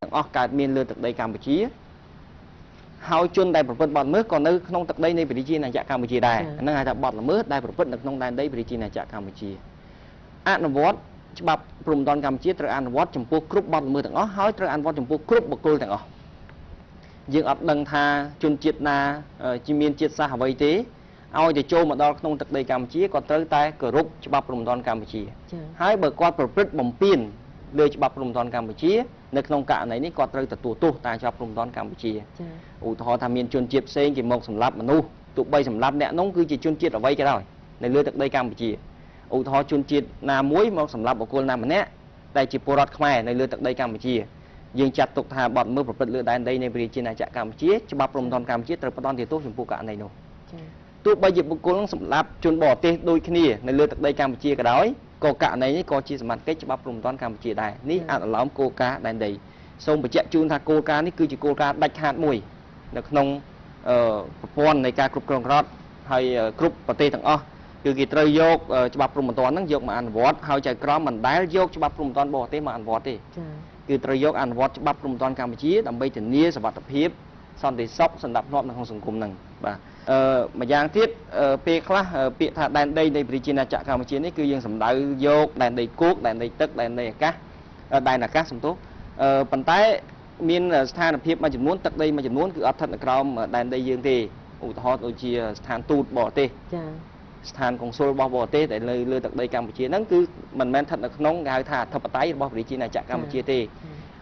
ទាំងអស់កើតមានលើទឹកដីកម្ពុជាហើយជនដែលប្រព្រឹត្តបទល្មើសក៏នៅក្នុងទឹកដីនៃប្រជាណាចក្រកម្ពុជាដែរហ្នឹងហៅថាបទល្មើសដែលប្រព្រឹត្តនៅក្នុងដែនដីប្រជាណាចក្រកម្ពុជាអនុវត្តច្បាប់ព្រំដែនកម្ពុជាត្រូវអនុវត្តចំពោះគ្រប់បទល្មើសទាំងអស់ហើយត្រូវអនុវត្តចំពោះគ្រប់បុគ្គលទាំងអស់យើងអត់ដឹងថាជនជាតិណាជាមានជាតិសាសន៍អ្វីទេឲ្យតែចូលមកដល់ក្នុងទឹកដីកម្ពុជាក៏ត្រូវតែគោរពច្បាប់ព្រំដែនកម្ពុជាហើយបើគាត់ប្រព្រឹត្តបំពានលើច្បាប់ព្រំដែនកម្ពុជានៅក្នុងករណីនេះគាត់ត្រូវទទួលទោសតាមច្បាប់ព្រំដែនកម្ពុជាឧទាហរណ៍ថាមានជនជាតិផ្សេងគេមកសម្លាប់មនុស្សទោះបីសម្លាប់អ្នកនោះគឺជាជនជាតិអ្វីក៏ដោយនៅលើទឹកដីកម្ពុជាឧទាហរណ៍ជនជាតិណាមួយមកសម្លាប់បុគ្គលណាម្នាក់តែជាពលរដ្ឋខ្មែរនៅលើទឹកដីកម្ពុជាយើងចាត់ទុកថាបទល្មើសប្រព្រឹត្តលើដែនដីនៃប្រជាណាចក្រកម្ពុជាច្បាប់ព្រំដែនកម្ពុជាត្រូវផ្តន្ទាទោសចំពោះករណីនោះទោះបីជាបុគ្គលនឹងសម្លាប់ជនបរទេសដូចគ្នានៅលើទឹកដីកម្ពុជាក៏ដោយក៏ករណីនេះក៏ជាសមត្ថកិច្ចច្បាប់ព្រំដែនកម្ពុជាដែរនេះអនុលោមគោលការណ៍ដែនដីសូមបញ្ជាក់ជូនថាគោលការណ៍នេះគឺជាគោលការណ៍ដាច់ខាតមួយនៅក្នុងប្រព័ន្ធនៃការគ្រប់គ្រងរដ្ឋហើយគ្រប់ប្រទេសទាំងអស់គឺគេត្រូវយកច្បាប់ព្រំដែនហ្នឹងយកមកអនុវត្តហើយចៅក្រមមិនដែលយកច្បាប់ព្រំដែនបរទេសមកអនុវត្តទេគឺត្រូវយកអនុវត្តច្បាប់ព្រំដែនកម្ពុជាដើម្បីធានាសុវត្ថិភាពសន្តិសុខសណ្ដាប់ធ្នាប់នៅក្នុងសង្គមហ្នឹងបាទម្យ៉ាងទៀតពេលខ្លះពាក្យថាដែនដីនៃប្រជាណាចក្រកម្ពុជានេះគឺយើងសម្ដៅយកដែនដីគោកដែនដីទឹកដែនដីអាកាសដែនអាកាសសំទោសប៉ុន្តែមានស្ថានភាពមួយចំនួនទឹកដីមួយចំនួនគឺអត់ស្ថិតនៅក្រោមដែនដីយើងទេឧទាហរណ៍ដូចជាស្ថានទូតបរទេសចា៎ស្ថានកុងស៊ុលរបស់បរទេសដែលលើទឹកដីកម្ពុជាហ្នឹងគឺមិនមែនស្ថិតនៅក្នុងគេហៅថាអធិបតេយ្យរបស់ប្រជាណាចក្រកម្ពុជាទេ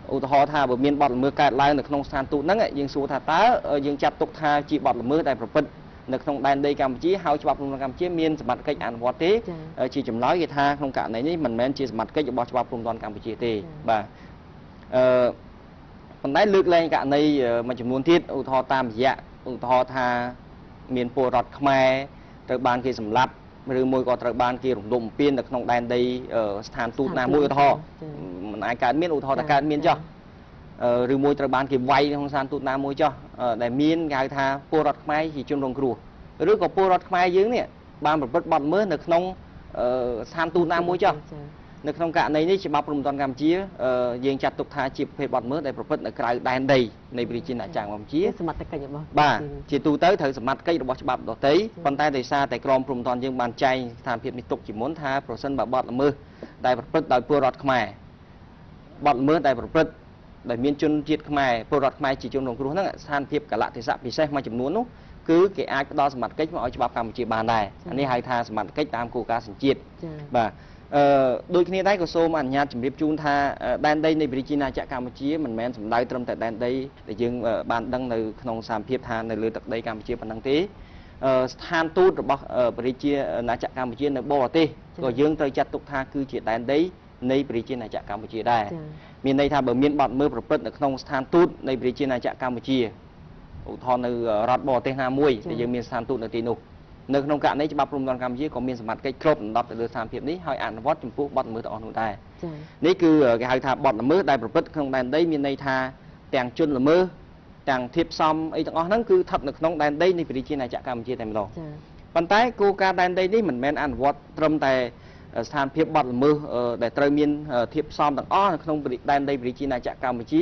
ឧទាហរណ៍ថាបើមានបទល្មើសកើតឡើងនៅក្នុងស្ថានទូតហ្នឹងយើងសួរថាតើយើងចាត់ទុកថាជាបទល្មើសដែលប្រព្រឹត្តនៅក្នុងដែនដីកម្ពុជាហើយច្បាប់ព្រំដែនកម្ពុជាមានសមត្ថកិច្ចអនុវត្តទេជាចម្លើយគេថាក្នុងករណីនេះមិនមែនជាសមត្ថកិច្ចរបស់ច្បាប់ព្រំដែនកម្ពុជាទេបាទប៉ុន្តែលើកលែងករណីមួយចំនួនទៀតឧទាហរណ៍តាមរយៈឧទាហរណ៍ថាមានពលរដ្ឋខ្មែរត្រូវបានគេសម្លាប់ឬមួយក៏ត្រូវបានគេរំលោភបំពាននៅក្នុងដែនដីស្ថានទូតណាមួយឧទាហរណ៍មិនអាចកើតមានឧទាហរណ៍ថាកើតមានចុះឬមួយត្រូវបានគេវាយក្នុងស្ថានទូតណាមួយចុះដែលមានគេហៅថាពលរដ្ឋខ្មែរជាជនរងគ្រោះឬក៏ពលរដ្ឋខ្មែរយើងនេះបានប្រព្រឹត្តបទល្មើសនៅក្នុងស្ថានទូតណាមួយចុះនៅក្នុងករណីនេះច្បាប់ព្រំដែនកម្ពុជាយើងចាត់ទុកថាជាប្រភេទបទល្មើសដែលប្រព្រឹត្តនៅក្រៅដែនដីនៃប្រជាណាចក្រកម្ពុជាសមត្ថកិច្ចរបស់បាទជាទូទៅត្រូវសមត្ថកិច្ចរបស់ច្បាប់ដទៃប៉ុន្តែដោយសារតែក្រមព្រំដែនយើងបានចែងស្ថានភាពនេះទុកជាមុនថាប្រសិនបើបទល្មើសដែលប្រព្រឹត្តដោយពលរដ្ឋខ្មែរបទល្មើសដែលប្រព្រឹត្តដែលមានជនជាតិខ្មែរពលរដ្ឋខ្មែរជាជនរងគ្រោះហ្នឹងស្ថានភាពកលៈទេសៈពិសេសមួយចំនួននោះគឺគេអាចផ្ដល់សមត្ថកិច្ចមកឲ្យច្បាប់កម្ពុជាបានដែរអានេះហៅថាសមត្ថកិច្ចតាមគោលការណ៍សញ្ជាតិបាទដូចគ្នាដែរក៏សូមអនុញ្ញាតជម្រាបជូនថាដែនដីនៃប្រជាណាចក្រកម្ពុជាមិនមែនសំដៅត្រឹមតែដែនដីដែលយើងបានដឹងនៅក្នុងសារភាពថានៅលើទឹកដីកម្ពុជាប៉ុណ្ណឹងទេស្ថានទូតរបស់ប្រជាណាចក្រកម្ពុជានៅបរទេសក៏យើងត្រូវចាត់ទុកថាគឺជាដែនដីនៃប្រជាណាចក្រកម្ពុជាដែរមានន័យថាបើមានបទល្មើសប្រព្រឹត្តនៅក្នុងស្ថានទូតនៃប្រជាណាចក្រកម្ពុជាឧទាហរណ៍នៅរដ្ឋបរទេសណាមួយដែលយើងមានស្ថានទូតនៅទីនោះនៅក្នុងករណីច្បាប់ព្រំដែនកម្ពុជាក៏មានសមត្ថកិច្ចគ្របដណ្ដប់ទៅលើស្ថានភាពនេះហើយអនុវត្តចំពោះបទល្មើសទាំងអស់នោះដែរនេះគឺគេហៅថាបទល្មើសដែលប្រព្រឹត្តក្នុងដែនដីមានន័យថាទាំងជនល្មើសទាំងធៀបសំអីទាំងអស់ហ្នឹងគឺស្ថិតនៅក្នុងដែនដីនៃប្រជាណាចក្រកម្ពុជាតែម្ដងប៉ុន្តែគោលការណ៍ដែនដីនេះមិនមែនអនុវត្តត្រឹមតែស្ថានភាពបទល្មើសដែលត្រូវមានធៀបសំទាំងអស់នៅក្នុងដែនដីប្រជាណាចក្រកម្ពុជា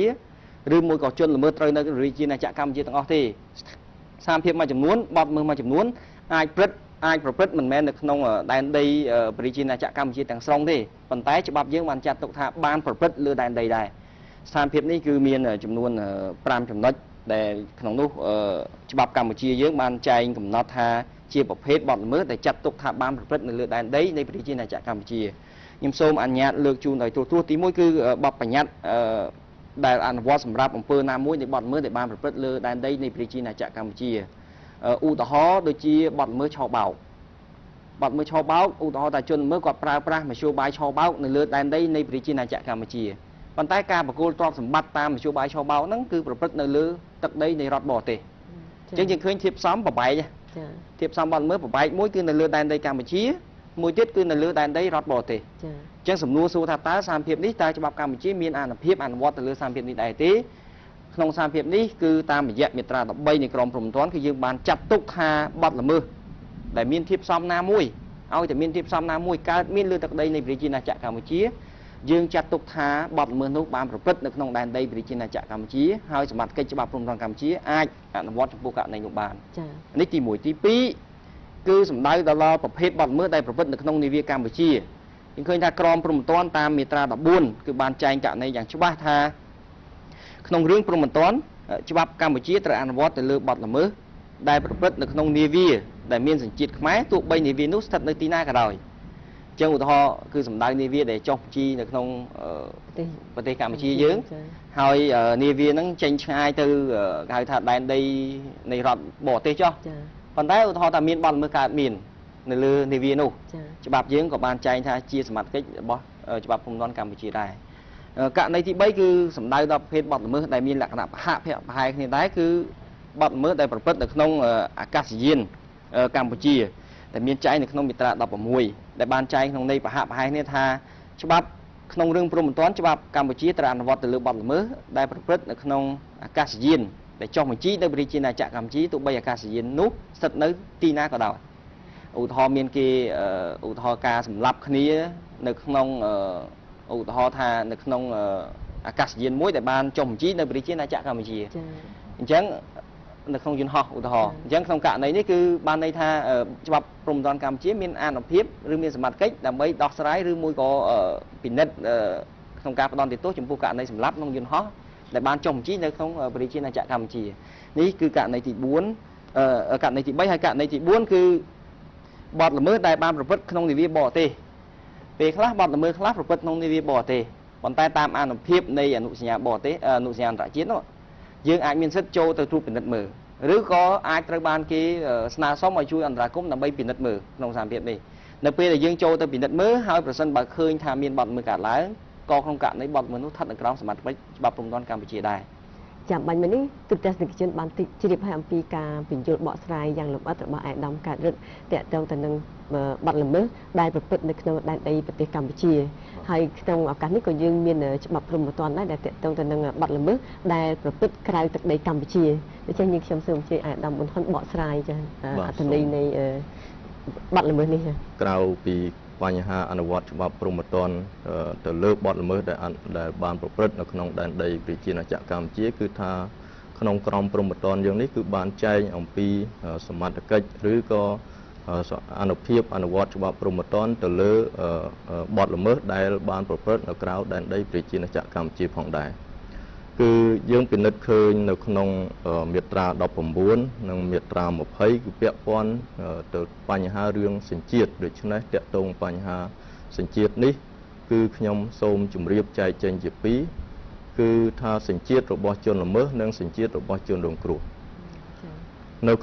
ឬមួយក៏ជនល្មើសត្រូវនៅប្រជាណាចក្រកម្ពុជាទាំងអស់ទេស្ថានភាពមួយចំនួនបទល្មើសមួយចំនួនអាចប្រព្រឹត្តមិនមែននៅក្នុងដែនដីប្រជាណាចក្រកម្ពុជាទាំងស្រុងទេប៉ុន្តែច្បាប់យើងបានចាត់ទុកថាបានប្រព្រឹត្តលើដែនដីដែរស្ថានភាពនេះគឺមានចំនួន5ចំណុចដែលក្នុងនោះច្បាប់កម្ពុជាយើងបានចែងកំណត់ថាជាប្រភេទបទល្មើសដែលចាត់ទុកថាបានប្រព្រឹត្តនៅលើដែនដីនៃប្រជាណាចក្រកម្ពុជាខ្ញុំសូមអនុញ្ញាតលើកជូនដោយទូទៅទី1គឺបទបញ្ញត្តិដែលអនុវត្តសម្រាប់អំពើណាមួយនៃបទល្មើសដែលបានប្រព្រឹត្តលើដែនដីនៃប្រជាណាចក្រកម្ពុជាឧទាហរណ៍ដូចជាបទល្មើសឆបោកបទល្មើសឆបោកឧទាហរណ៍ថាជនល្មើសគាត់ប្រើប្រាស់មធ្យោបាយឆបោកនៅលើដែនដីនៃប្រជាណាចក្រកម្ពុជាប៉ុន្តែការប្រគល់ទ្រព្យសម្បត្តិតាមមធ្យោបាយឆបោកហ្នឹងគឺប្រព្រឹត្តនៅលើទឹកដីនៃរដ្ឋបរទេសអញ្ចឹងយើងឃើញធៀបសំប្របែកធៀបសំបទល្មើសប្របែកមួយគឺនៅលើដែនដីកម្ពុជាមួយទៀតគឺនៅលើដែនដីរដ្ឋបរទេសអញ្ចឹងសំណួរសួរថាតើសារភាពនេះតើច្បាប់កម្ពុជាមានអានុភាពអនុវត្តទៅលើសារភាពនេះដែរទេក្នុងសារភាពនេះគឺតាមរយៈមាត្រា13នៃក្រមព្រំដែនគឺយើងបានចាត់ទុកថាបទល្មើសដែលមានធៀបសំណាមួយឲ្យតែមានធៀបសំណាមួយកើតមានលើទឹកដីនៃប្រជាណាចក្រកម្ពុជា dương chặt tục thá bọt mưa nút bám rồi bứt được nông đàn đây vì trên là chạ cam chí hai mặt cây cho bà phun toàn cam chí ai ăn vót trong bộ cạn này nhục bàn nít thì mũi tí pi cứ sầm đai đó lo tập hết bọt mưa đây rồi bứt được nông nivia cam chí nhưng khơi ta crom prum toán tam mitra đập buôn cứ bàn trai cạn này dạng chú ba tha nông riêng prum toán chú ba cam chí từ ăn vót từ lừa bọt là mưa đây rồi bứt được nông nivia đại miên sản chít máy tụ bay nivia nút thật nơi tina cả đời chân của họ cứ sầm đai nivia để cho chi được nôngประเทศกัมพูชีយើងហើយនាវាហ្នឹងចេញឆ្ងាយទៅហៅថាដែនដីនៃរដ្ឋបរទេសចុះប៉ុន្តែឧទាហរណ៍ថាមានបទល្មើសកើតមាននៅលើនាវានោះច្បាប់យើងក៏បានចែងថាជាសមត្ថកិច្ចរបស់ច្បាប់ព្រំដែនកម្ពុជាដែរករណីទី3គឺសម្ដៅដល់ប្រភេទបទល្មើសដែលមានលក្ខណៈប្រហាក់ប្រហែលគ្នាដែរគឺបទល្មើសដែលប្រព្រឹត្តនៅក្នុងអាកាសយានកម្ពុជាដែលមានចែងនៅក្នុងមាត្រា16ដែលបានចែងក្នុងន័យប្រហាក់ប្រហែលគ្នាថាច្បាប់ក្នុងរឿងព្រំដែនច្បាប់កម្ពុជាត្រូវអនុវត្តទៅលើបទល្មើសដែលប្រព្រឹត្តនៅក្នុងអាកាសយានដែលចុះបញ្ជីនៅប្រជាណាចក្រកម្ពុជាទោះបីអាកាសយាននោះស្ថិតនៅទីណាក៏ដោយឧទាហរណ៍មានគេឧទាហរណ៍ការសម្លាប់គ្នានៅក្នុងឧទាហរណ៍ថានៅក្នុងអាកាសយានមួយដែលបានចុះបញ្ជីនៅប្រជាណាចក្រកម្ពុជាអញ្ចឹងនៅក្នុងយន្តហោះឧទាហរណ៍អញ្ចឹងក្នុងករណីនេះគឺបានន័យថាច្បាប់ព្រំដែនកម្ពុជាមានអានុភាពឬមានសមត្ថកិច្ចដើម្បីដោះស្រាយឬមួយក៏ពិនិត្យក្នុងការផ្ដន់ទោសចំពោះករណីសម្លាប់ក្នុងយន្តហោះដែលបានចុះបញ្ជីនៅក្នុងប្រជាណាចក្រកម្ពុជានេះគឺករណីទី4ករណីទី3ហើយករណីទី4គឺបទល្មើសដែលបានប្រព្រឹត្តក្នុងនាវាបរទេសពេលខ្លះបទល្មើសខ្លះប្រព្រឹត្តក្នុងនាវាបរទេសប៉ុន្តែតាមអានុភាពនៃអនុសញ្ញាបរទេសអនុសញ្ញាអន្តរជាតិនោះយើងអាចមានសិទ្ធិចូលទៅត្រួតពិនិត្យមើលឬក៏អាចត្រូវបានគេស្នើសុំឲ្យជួយអន្តរាគមន៍ដើម្បីពិនិត្យមើលក្នុងសារភាពនេះនៅពេលដែលយើងចូលទៅពិនិត្យមើលហើយប្រសិនបើឃើញថាមានបទល្មើសកើតឡើងក៏ក្នុងករណីបទល្មើសនោះស្ថិតនៅក្រោមសមត្ថកិច្ចច្បាប់ព្រំដែនកម្ពុជាដែរចាំបាញ់មិញនេះទូតទស្សនិកជនបានជ្រាបឲ្យអំពីការពន្យល់បកស្រាយយ៉ាងលម្អិតរបស់អាយដាមកើតរិទ្ធតាក់ទងទៅនឹងបទល្មើសដែលប្រព្រឹត្តនៅក្នុងដែនដីប្រទេសកម្ពុជាហើយក្នុងឱកាសនេះក៏យើងមានច្បាប់ព្រំដែនដែរដែលតាក់ទងទៅនឹងបទល្មើសដែលប្រព្រឹត្តក្រៅទឹកដីកម្ពុជាដូច្នេះខ្ញុំសូមអញ្ជើញអាយដាមប៊ុនហ៊ុនបកស្រាយចាអត្ថន័យនៃបទល្មើសនេះក្រៅពីបញ្ហាអនុវត្តច្បាប់ព្រំដែនទៅលើបទល្មើសដែលបានប្រព្រឹត្តនៅក្នុងដែនដីប្រជាណាចក្រកម្ពុជាគឺថាក្នុងក្រមព្រំដែនយើងនេះគឺបានចែងអំពីសមត្ថកិច្ចឬក៏អនុភាពអនុវត្តច្បាប់ព្រំដែនទៅលើបទល្មើសដែលបានប្រព្រឹត្តនៅក្រៅដែនដីប្រជាណាចក្រកម្ពុជាផងដែរគឺយើងពិនិត្យឃើញនៅក្នុងមាត្រា19និងមាត្រា20គឺពាក់ព័ន្ធទៅបញ្ហារឿងសញ្ជាតិដូច្នេះតាក់ទងបញ្ហាសញ្ជាតិនេះគឺខ្ញុំសូមជម្រាបចែកចេញជាពីរគឺថាសញ្ជាតិរបស់ជនល្មើសនិងសញ្ជាតិរបស់ជនរងគ្រោះនៅ